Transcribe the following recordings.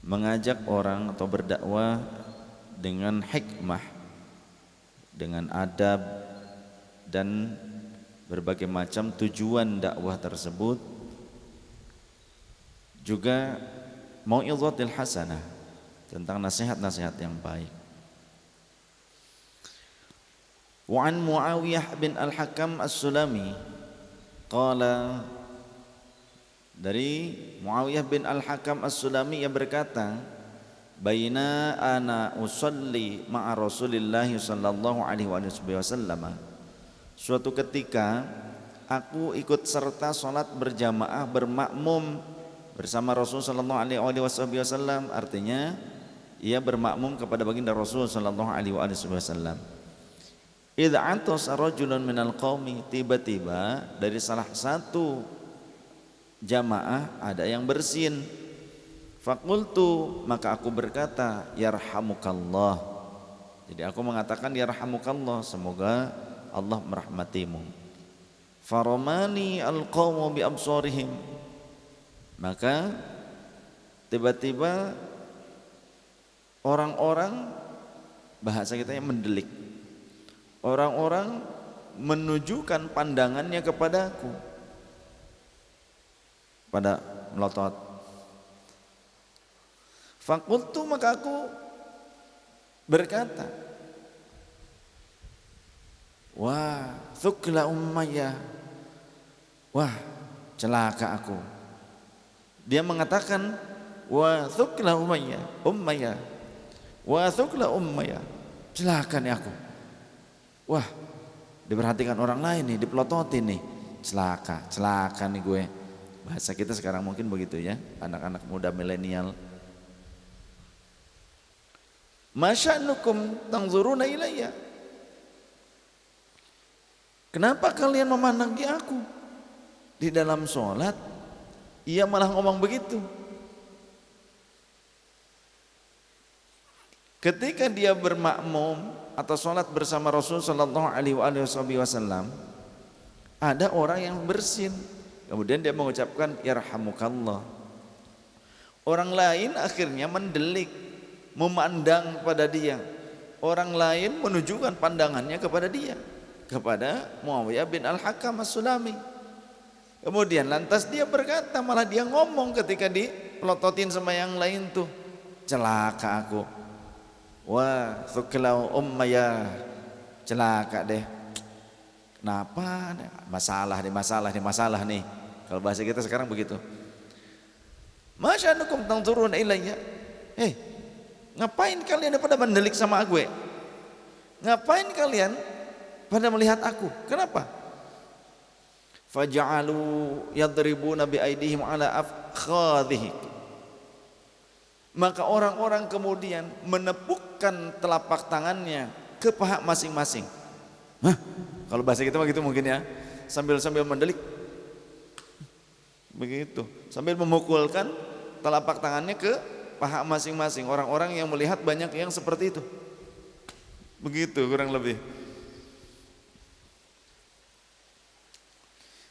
mengajak orang atau berdakwah dengan hikmah, dengan adab dan berbagai macam tujuan dakwah tersebut, juga mau'izatil hasanah, tentang nasihat-nasihat yang baik. Wa an Muawiyah bin Al-Hakam As-Sulami qala, dari Muawiyah bin Al-Hakam As-Sulami ia berkata, baina ana usalli ma'a Rasulillah sallallahu alaihi wasallam, suatu ketika aku ikut serta salat berjamaah bermakmum bersama Rasul sallallahu alaihi wasallam, artinya ia bermakmum kepada baginda Rasul sallallahu alaihi wasallam. Idza atasa rajulun minal qaumi, tiba-tiba dari salah satu jamaah ada yang bersin. Faqultu, maka aku berkata, yarhamukallah. Jadi aku mengatakan yarhamukallah, semoga Allah merahmatimu. Faramani alqaumu bi absarihim, maka tiba-tiba orang-orang, bahasa kita yang mendelik, orang-orang menunjukkan pandangannya kepadaku, pada melotot. Fakultu, maka aku berkata, wah thukla Umayyah, wah celaka aku. Dia mengatakan wa thukla Umayyah, wa thukla Umayyah, celaka nih aku. Wah, diperhatikan orang lain nih, dipelototin nih, celaka nih gue. Bahasa kita sekarang mungkin begitu ya, anak-anak muda milenial. Masya'nukum tanzuruna ilayya, kenapa kalian memandangi aku di dalam sholat? Ia malah ngomong begitu. Ketika dia bermakmum atau sholat bersama Rasul sallallahu alaihi wasallam, ada orang yang bersin, kemudian dia mengucapkan yarhamukallah. Orang lain akhirnya mendelik, memandang pada dia. Orang lain menunjukkan pandangannya kepada dia, kepada Muawiyah bin Al-Hakam As-Sulami. Kemudian lantas dia berkata, malah dia ngomong ketika dipelototin sama yang lain tuh, celaka aku. Wah thuklau Umayyah, celaka deh. Kenapa? Masalah nih. Kalau bahasa kita sekarang begitu. Masya'nukum tanzuruna ilayya, ngapain kalian pada mendelik sama gue? Ngapain kalian pada melihat aku? Kenapa? Faja'alu yadribuna biaidihim ala afkhadhihi, maka orang-orang kemudian menepukkan telapak tangannya ke paha masing-masing. Kalau bahasa kita begitu mungkin ya, sambil mendelik begitu, sambil memukulkan telapak tangannya ke paha masing-masing. Orang-orang yang melihat banyak yang seperti itu, begitu kurang lebih.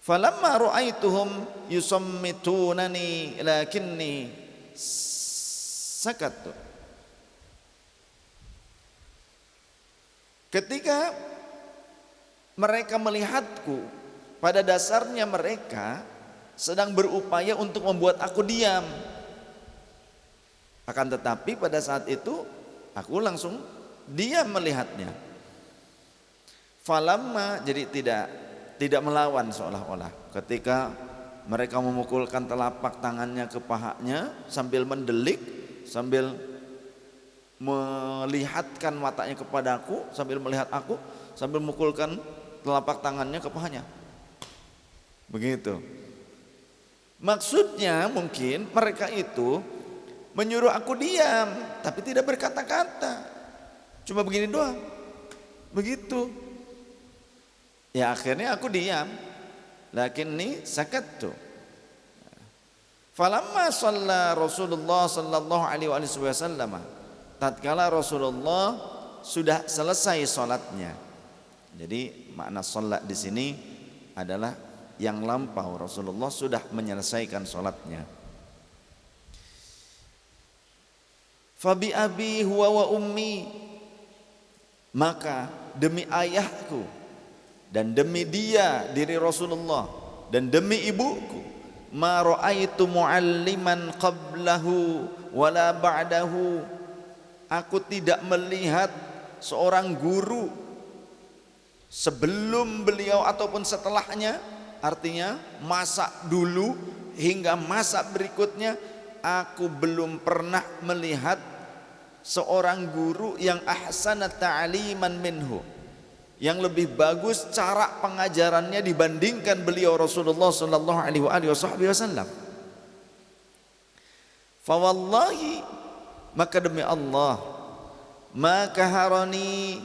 Falamma ra'aituhum yusammitunani lakinni sakattu, ketika mereka melihatku, pada dasarnya mereka sedang berupaya untuk membuat aku diam. Akan tetapi pada saat itu aku langsung diam melihatnya. Falamma, jadi tidak melawan seolah-olah. Ketika mereka memukulkan telapak tangannya ke pahanya sambil mendelik, sambil melihatkan matanya kepadaku, sambil melihat aku, sambil memukulkan telapak tangannya ke pahanya. Begitu. Maksudnya mungkin mereka itu menyuruh aku diam, tapi tidak berkata-kata, cuma begini doang. Begitu. Ya akhirnya aku diam. Lakinni sakattu. Falamma shalla Rasulullah sallallahu alaihi wasallam, tatkala Rasulullah sudah selesai salatnya. Jadi makna salat di sini adalah yang lampau, Rasulullah sudah menyelesaikan salatnya. Fabi abi huwa wa ummi, maka demi ayahku dan demi dia diri Rasulullah dan demi ibuku, ma ra'aitu mualliman qablahu wala ba'dahu, aku tidak melihat seorang guru sebelum beliau ataupun setelahnya, artinya masa dulu hingga masa berikutnya, aku belum pernah melihat seorang guru yang ahsana ta'liman minhu, yang lebih bagus cara pengajarannya dibandingkan beliau Rasulullah sallallahu alaihi wasallam. Fa wallahi, maka demi Allah, maka harani,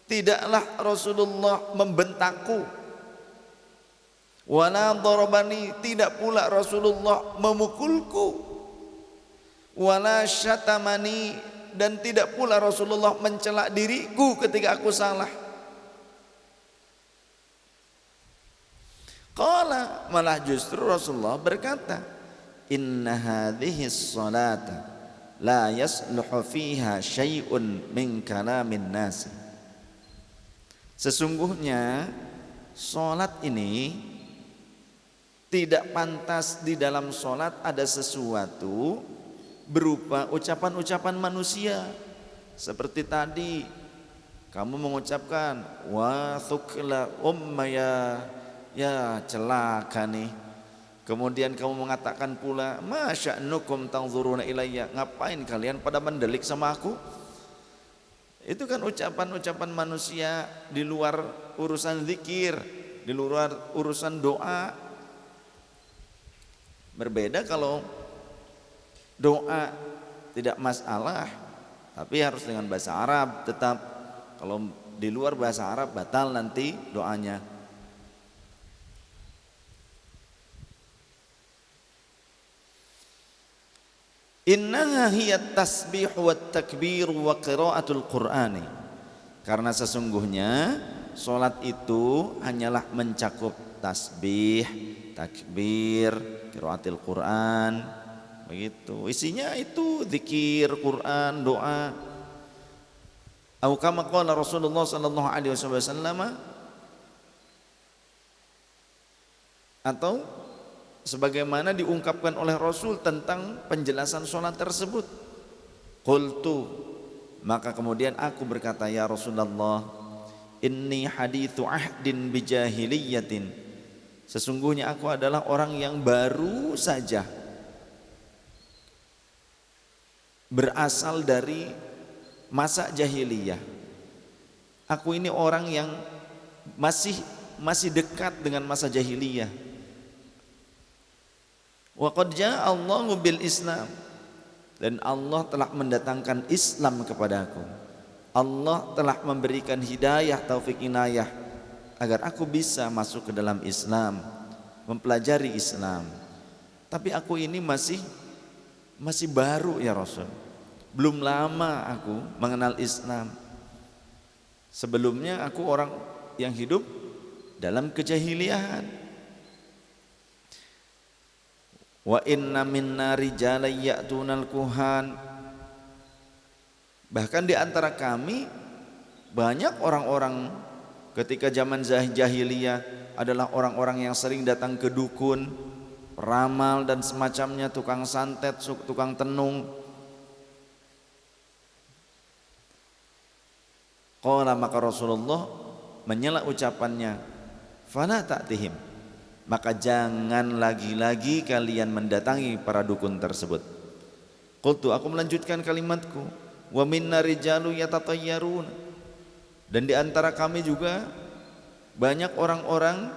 tidaklah Rasulullah membentakku, wala darabani, tidak pula Rasulullah memukulku, wala syatamani, dan tidak pula Rasulullah mencela diriku ketika aku salah. Qala, malah justru Rasulullah berkata, inna hadhihi sholata la yasluhu fiha syai'un min kalamin nasi, sesungguhnya sholat ini tidak pantas di dalam sholat ada sesuatu berupa ucapan-ucapan manusia. Seperti tadi kamu mengucapkan wa thukla ya celaka nih. Kemudian kamu mengatakan pula masya'nukum tanzuruna ilayya, ngapain kalian pada mendelik sama aku. Itu kan ucapan-ucapan manusia di luar urusan zikir, di luar urusan doa. Berbeda kalau doa tidak masalah, tapi harus dengan bahasa Arab tetap. Kalau di luar bahasa Arab batal nanti doanya. Innaha hiya tasbih wa takbir wa qiraatul qur'ani, karena sesungguhnya salat itu hanyalah mencakup tasbih, takbir, qiraatul Qur'an, begitu. Isinya itu zikir, Quran, doa. Atau kama qala Rasulullah sallallahu alaihi wasallam, atau sebagaimana diungkapkan oleh Rasul tentang penjelasan sholat tersebut. Qultu, maka kemudian aku berkata, ya Rasulullah, inni hadithu ahdin bijahiliyatin, sesungguhnya aku adalah orang yang baru saja berasal dari masa jahiliyah. Aku ini orang yang masih dekat dengan masa jahiliyah. Wa qad jaa Allahu bil Islam, dan Allah telah mendatangkan Islam kepadaku. Allah telah memberikan hidayah, taufik, inayah agar aku bisa masuk ke dalam Islam, mempelajari Islam. Tapi aku ini masih baru ya Rasul. Belum lama aku mengenal Islam. Sebelumnya aku orang yang hidup dalam kejahiliahan. Wa inna minna rijalan ya'tunal kuhan, bahkan di antara kami banyak orang-orang ketika zaman jahiliyah adalah orang-orang yang sering datang ke dukun, peramal dan semacamnya, tukang santet, tukang tenung. Qala, maka Rasulullah menyela ucapannya, fala ta'tihim, maka jangan lagi-lagi kalian mendatangi para dukun tersebut. Qultu, aku melanjutkan kalimatku, wa minna rijalu yatatayyarun, dan di antara kami juga banyak orang-orang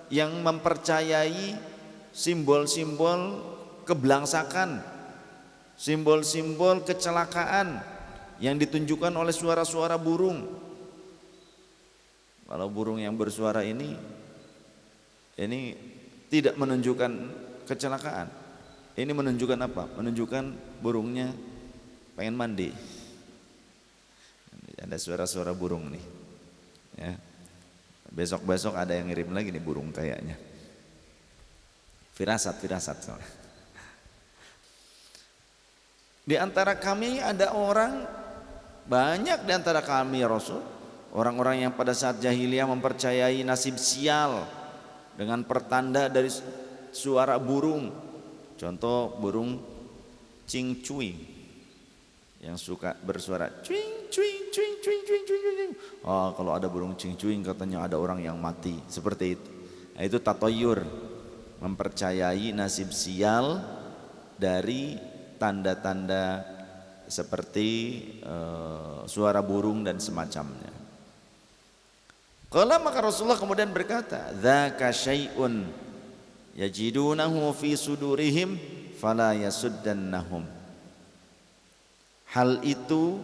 yang mempercayai simbol-simbol keblangsakan, simbol-simbol kecelakaan yang ditunjukkan oleh suara-suara burung. Kalau burung yang bersuara ini tidak menunjukkan kecelakaan. Ini menunjukkan apa? Menunjukkan burungnya pengen mandi. Ada suara-suara burung nih. Ya. Besok-besok ada yang ngirim lagi nih burung kayaknya. Firasat soalnya. Di antara kami ada orang, banyak di antara kami ya Rasul, orang-orang yang pada saat jahiliyah mempercayai nasib sial dengan pertanda dari suara burung. Contoh burung cingcuing yang suka bersuara cuing cuing cuing cuing cuing cuing cuing. Oh, kalau ada burung cingcuing katanya ada orang yang mati, seperti itu. Nah, itu tatoyur, mempercayai nasib sial dari tanda-tanda seperti suara burung dan semacamnya. Qala, maka Rasulullah kemudian berkata, dzaka syai'un yajidunahu fi sudurihim fala yasuddannahum. Hal itu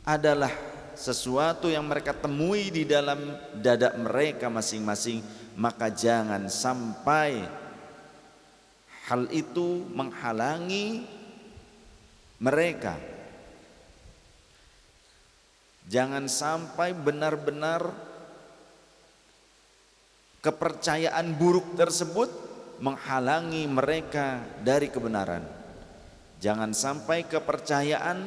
adalah sesuatu yang mereka temui di dalam dada mereka masing-masing, maka jangan sampai hal itu menghalangi mereka. Jangan sampai benar-benar kepercayaan buruk tersebut menghalangi mereka dari kebenaran. Jangan sampai kepercayaan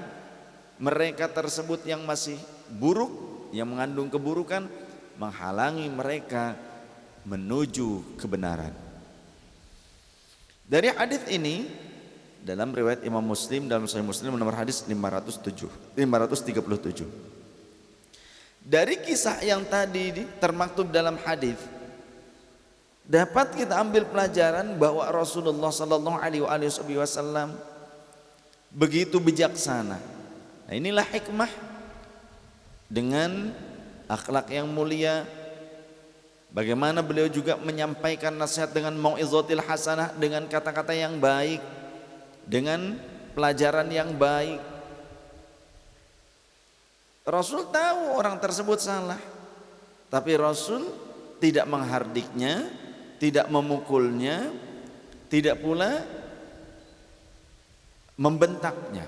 mereka tersebut yang masih buruk, yang mengandung keburukan, menghalangi mereka menuju kebenaran. Dari hadis ini, dalam riwayat Imam Muslim, dalam Sahih Muslim nomor hadis 537. Dari kisah yang tadi termaktub dalam hadis, dapat kita ambil pelajaran bahwa Rasulullah sallallahu alaihi wasallam begitu bijaksana. Nah, inilah hikmah dengan akhlak yang mulia. Bagaimana beliau juga menyampaikan nasihat dengan mau'izatil hasanah, dengan kata-kata yang baik, dengan pelajaran yang baik. Rasul tahu orang tersebut salah, tapi Rasul tidak menghardiknya, tidak memukulnya, tidak pula membentaknya.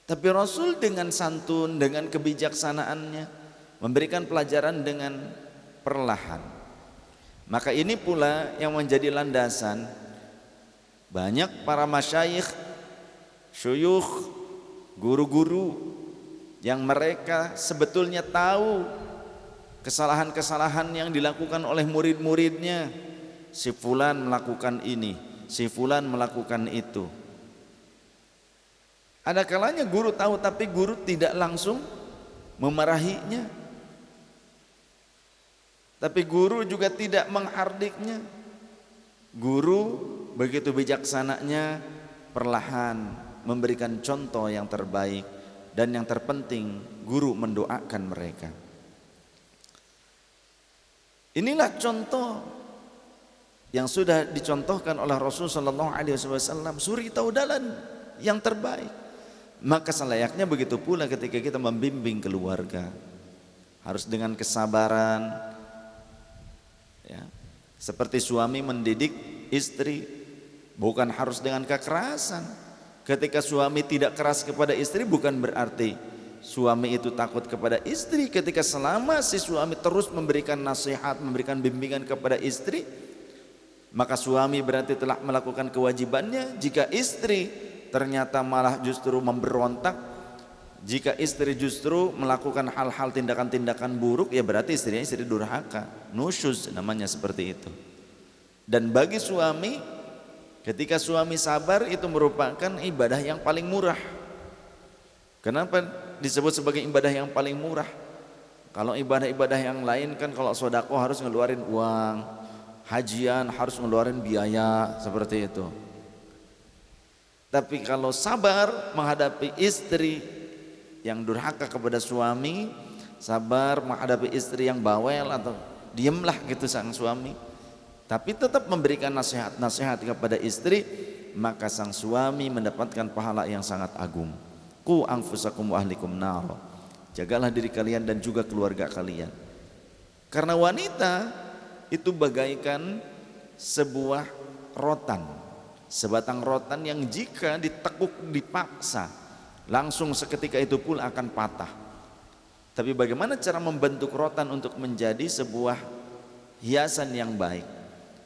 Tapi Rasul dengan santun, dengan kebijaksanaannya memberikan pelajaran dengan perlahan. Maka ini pula yang menjadi landasan banyak para masyayikh, syuyukh, guru-guru yang mereka sebetulnya tahu kesalahan-kesalahan yang dilakukan oleh murid-muridnya. Si fulan melakukan ini, si fulan melakukan itu. Ada kalanya guru tahu tapi guru tidak langsung memarahinya. Tapi guru juga tidak menghardiknya. Guru begitu bijaksananya perlahan memberikan contoh yang terbaik, dan yang terpenting guru mendoakan mereka. Inilah contoh yang sudah dicontohkan oleh Rasulullah SAW, suri tauladan yang terbaik. Maka selayaknya begitu pula ketika kita membimbing keluarga, harus dengan kesabaran, ya. Seperti suami mendidik istri, bukan harus dengan kekerasan. Ketika suami tidak keras kepada istri, bukan berarti suami itu takut kepada istri. Ketika selama si suami terus memberikan nasihat, memberikan bimbingan kepada istri, maka suami berarti telah melakukan kewajibannya. Jika istri ternyata malah justru memberontak, jika istri justru melakukan hal-hal tindakan-tindakan buruk, ya berarti istrinya istri durhaka, nusyuz namanya, seperti itu. Dan bagi suami, ketika suami sabar, itu merupakan ibadah yang paling murah. Kenapa disebut sebagai ibadah yang paling murah? Kalau ibadah-ibadah yang lain kan, kalau sodako harus ngeluarin uang, hajian harus ngeluarin biaya, seperti itu. Tapi kalau sabar menghadapi istri yang durhaka kepada suami, sabar menghadapi istri yang bawel atau diamlah gitu sang suami, tapi tetap memberikan nasihat-nasihat kepada istri, maka sang suami mendapatkan pahala yang sangat agung. Qu anfusakum wa ahlikum nar. Jagalah diri kalian dan juga keluarga kalian. Karena wanita itu bagaikan sebuah rotan, sebatang rotan yang jika ditekuk dipaksa, langsung seketika itu pula akan patah. Tapi bagaimana cara membentuk rotan untuk menjadi sebuah hiasan yang baik?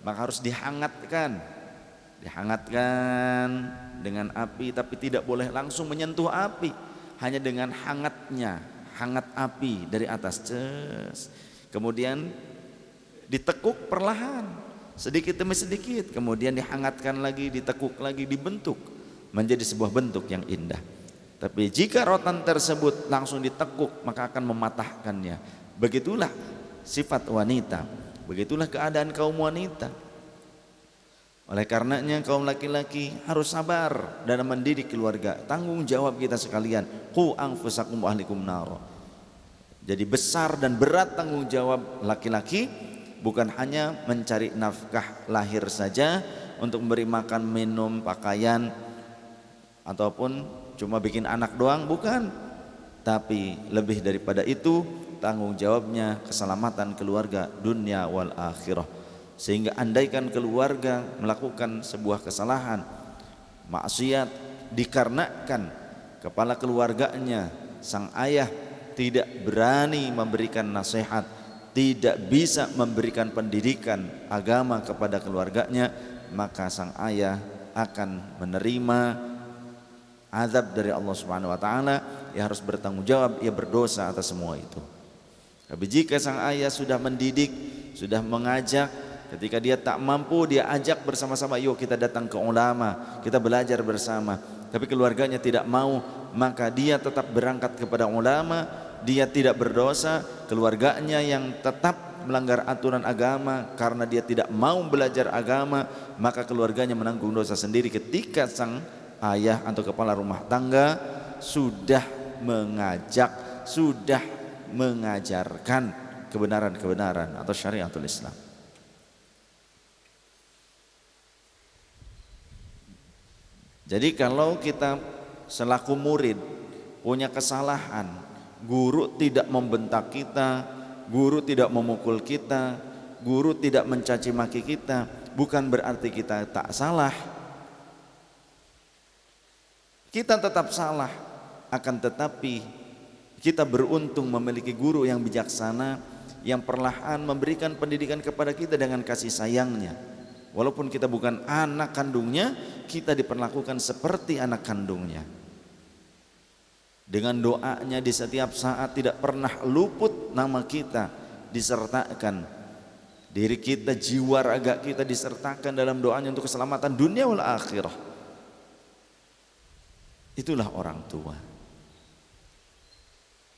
Maka harus dihangatkan. dihangatkan dengan api, tapi tidak boleh langsung menyentuh api, hanya dengan hangat api dari atas, kemudian ditekuk perlahan sedikit demi sedikit, kemudian dihangatkan lagi, ditekuk lagi, dibentuk menjadi sebuah bentuk yang indah. Tapi jika rotan tersebut langsung ditekuk, maka akan mematahkannya. Begitulah sifat wanita, begitulah keadaan kaum wanita. Oleh karenanya kaum laki-laki harus sabar dalam mendidik keluarga. Tanggung jawab kita sekalian, qu anfusakum wa ahlikum nar. Jadi besar dan berat tanggung jawab laki-laki, bukan hanya mencari nafkah lahir saja untuk memberi makan, minum, pakaian, ataupun cuma bikin anak doang, bukan. Tapi lebih daripada itu, tanggung jawabnya keselamatan keluarga dunia wal akhirah. Sehingga andaikan keluarga melakukan sebuah kesalahan, maksiat, dikarenakan kepala keluarganya, sang ayah tidak berani memberikan nasihat, tidak bisa memberikan pendidikan agama kepada keluarganya, maka sang ayah akan menerima azab dari Allah Subhanahu wa taala. Ia harus bertanggung jawab, ia berdosa atas semua itu. Tapi jika sang ayah sudah mendidik, sudah mengajak, ketika dia tak mampu, dia ajak bersama-sama, yuk kita datang ke ulama, kita belajar bersama. Tapi keluarganya tidak mau, maka dia tetap berangkat kepada ulama, dia tidak berdosa. Keluarganya yang tetap melanggar aturan agama karena dia tidak mau belajar agama, maka keluarganya menanggung dosa sendiri ketika sang ayah atau kepala rumah tangga sudah mengajak, sudah mengajarkan kebenaran-kebenaran atau syariatul Islam. Jadi kalau kita selaku murid punya kesalahan, guru tidak membentak kita, guru tidak memukul kita, guru tidak mencaci maki kita, bukan berarti kita tak salah. Kita tetap salah, akan tetapi kita beruntung memiliki guru yang bijaksana, yang perlahan memberikan pendidikan kepada kita dengan kasih sayangnya. Walaupun kita bukan anak kandungnya, kita diperlakukan seperti anak kandungnya. Dengan doanya di setiap saat tidak pernah luput nama kita disertakan. Diri kita, jiwa raga kita disertakan dalam doanya untuk keselamatan dunia wal akhirah. Itulah orang tua.